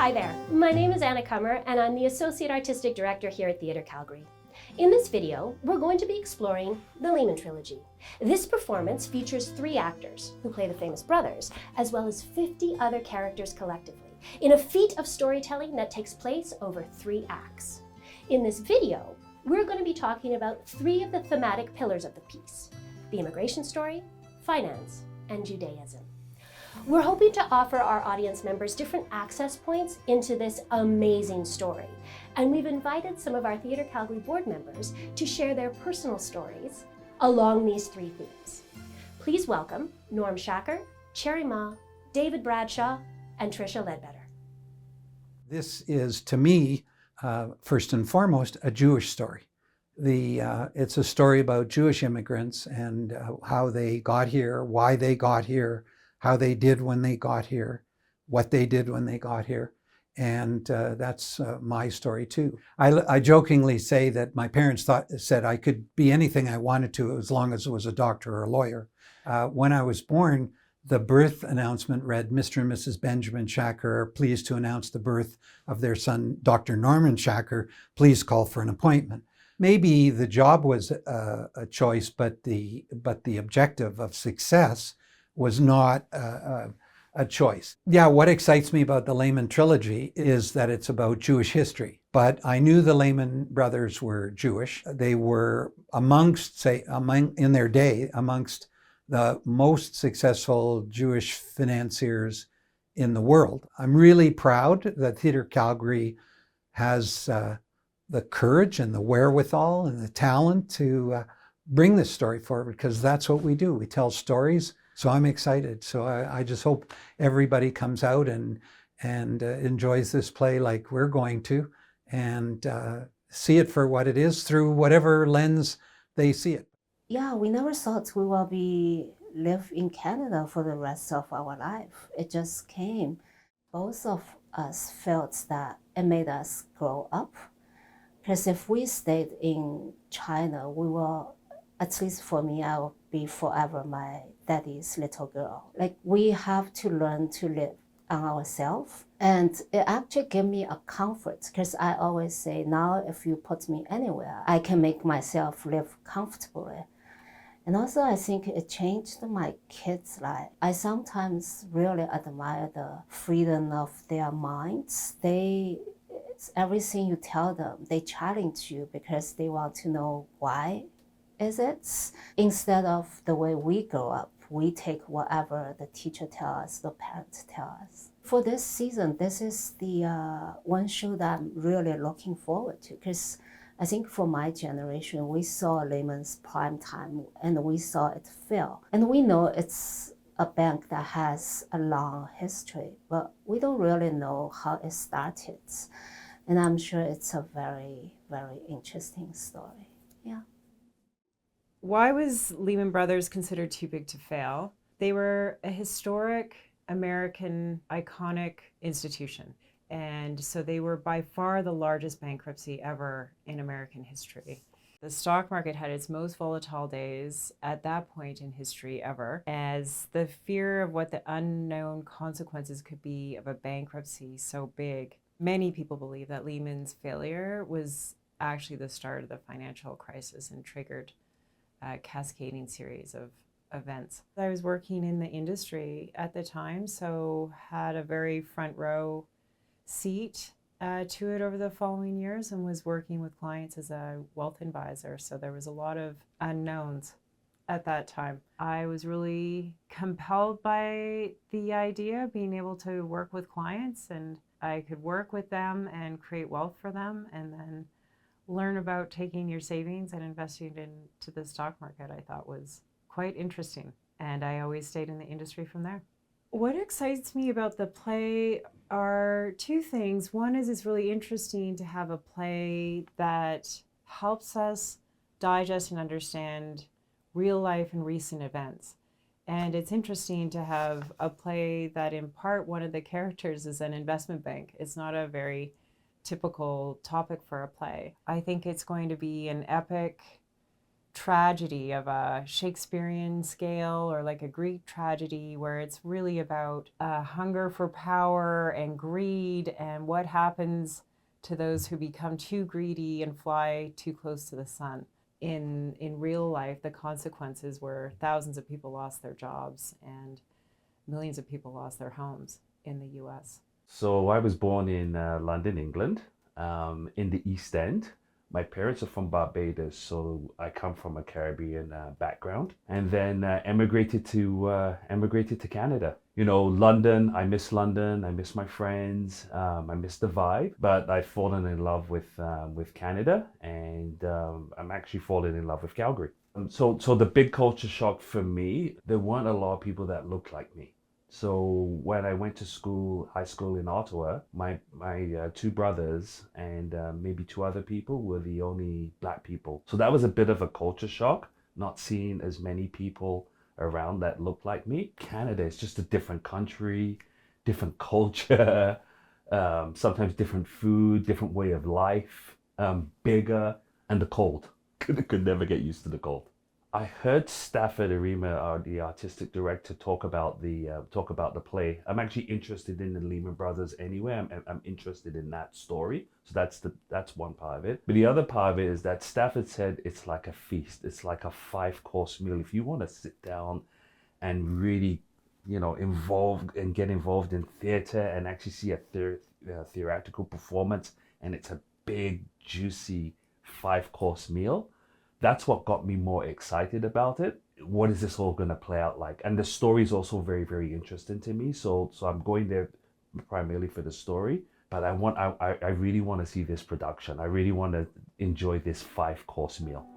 Hi there, my name is Anna Kummer and I'm the Associate Artistic Director here at Theatre Calgary. In this video, we're going to be exploring the Lehman Trilogy. This performance features 3 actors who play the famous brothers, as well as 50 other characters collectively, in a feat of storytelling that takes place over 3 acts. In this video, we're going to be talking about 3 of the thematic pillars of the piece: the immigration story, finance, and Judaism. We're hoping to offer our audience members different access points into this amazing story. And we've invited some of our Theatre Calgary board members to share their personal stories along these 3 themes. Please welcome Norm Schachar, Cherry Ma, David Bradshaw, and Tricia Leadbeater. This is, to me, first and foremost, a Jewish story. It's a story about Jewish immigrants and how they got here, why they got here, how they did when they got here, what they did when they got here. And that's my story too. I jokingly say that my parents said I could be anything I wanted to as long as it was a doctor or a lawyer. When I was born, the birth announcement read, "Mr. and Mrs. Benjamin Schachar are pleased to announce the birth of their son, Dr. Norman Schachar. Please call for an appointment." Maybe the job was a choice, but the objective of success was not a choice. Yeah, what excites me about the Lehman Trilogy is that it's about Jewish history. But I knew the Lehman brothers were Jewish. They were in their day, amongst the most successful Jewish financiers in the world. I'm really proud that Theatre Calgary has the courage and the wherewithal and the talent to bring this story forward, because that's what we do. We tell stories. So I'm excited. So I just hope everybody comes out and enjoys this play like we're going to, and see it for what it is through whatever lens they see it. Yeah, we never thought we will live in Canada for the rest of our life. It just came. Both of us felt that it made us grow up. Because if we stayed in China, we will, at least for me, I will be forever my daddy's little girl. Like, we have to learn to live on ourselves. And it actually gave me a comfort, because I always say, now if you put me anywhere, I can make myself live comfortably. And also, I think it changed my kids' life. I sometimes really admire the freedom of their minds. Everything you tell them, they challenge you because they want to know why is it. Instead of the way we grow up, we take whatever the teacher tells us, the parents tell us. For this season, this is the one show that I'm really looking forward to, because I think for my generation, we saw Lehman's prime time and we saw it fail. And we know it's a bank that has a long history, but we don't really know how it started. And I'm sure it's a very, very interesting story. Yeah. Why was Lehman Brothers considered too big to fail? They were a historic American iconic institution. And so they were by far the largest bankruptcy ever in American history. The stock market had its most volatile days at that point in history ever, as the fear of what the unknown consequences could be of a bankruptcy so big. Many people believe that Lehman's failure was actually the start of the financial crisis and triggered a cascading series of events. I was working in the industry at the time, so had a very front row seat to it over the following years, and was working with clients as a wealth advisor. So there was a lot of unknowns at that time. I was really compelled by the idea of being able to work with clients, and I could work with them and create wealth for them, and then learn about taking your savings and investing into the stock market. I thought was quite interesting, and I always stayed in the industry from there. What excites me about the play are 2 things. One is it's really interesting to have a play that helps us digest and understand real life and recent events. And it's interesting to have a play that in part one of the characters is an investment bank. It's not a very typical topic for a play. I think it's going to be an epic tragedy of a Shakespearean scale or like a Greek tragedy, where it's really about hunger for power and greed and what happens to those who become too greedy and fly too close to the sun. In real life, the consequences were thousands of people lost their jobs and millions of people lost their homes in the US. So I was born in London, England, in the East End. My parents are from Barbados, so I come from a Caribbean background, and then emigrated to Canada. You know, London, I miss my friends, I miss the vibe, but I've fallen in love with Canada, and I'm actually falling in love with Calgary. So the big culture shock for me, there weren't a lot of people that looked like me. So when I went to school, high school in Ottawa, my two brothers and maybe two other people were the only Black people. So that was a bit of a culture shock, not seeing as many people around that looked like me. Canada is just a different country, different culture, sometimes different food, different way of life, bigger, and the cold. Could never get used to the cold. I heard Stafford Arima, the artistic director, talk about the play. I'm actually interested in the Lehman Brothers anyway. I'm interested in that story. So that's one part of it. But the other part of it is that Stafford said it's like a feast. It's like a 5-course meal. If you want to sit down and really, you know, get involved in theater and actually see a theatrical performance, and it's a big, juicy 5-course meal. That's what got me more excited about it. What is this all going to play out like? And the story is also very, very interesting to me. So I'm going there primarily for the story, but I really want to see this production. I really want to enjoy this 5-course meal.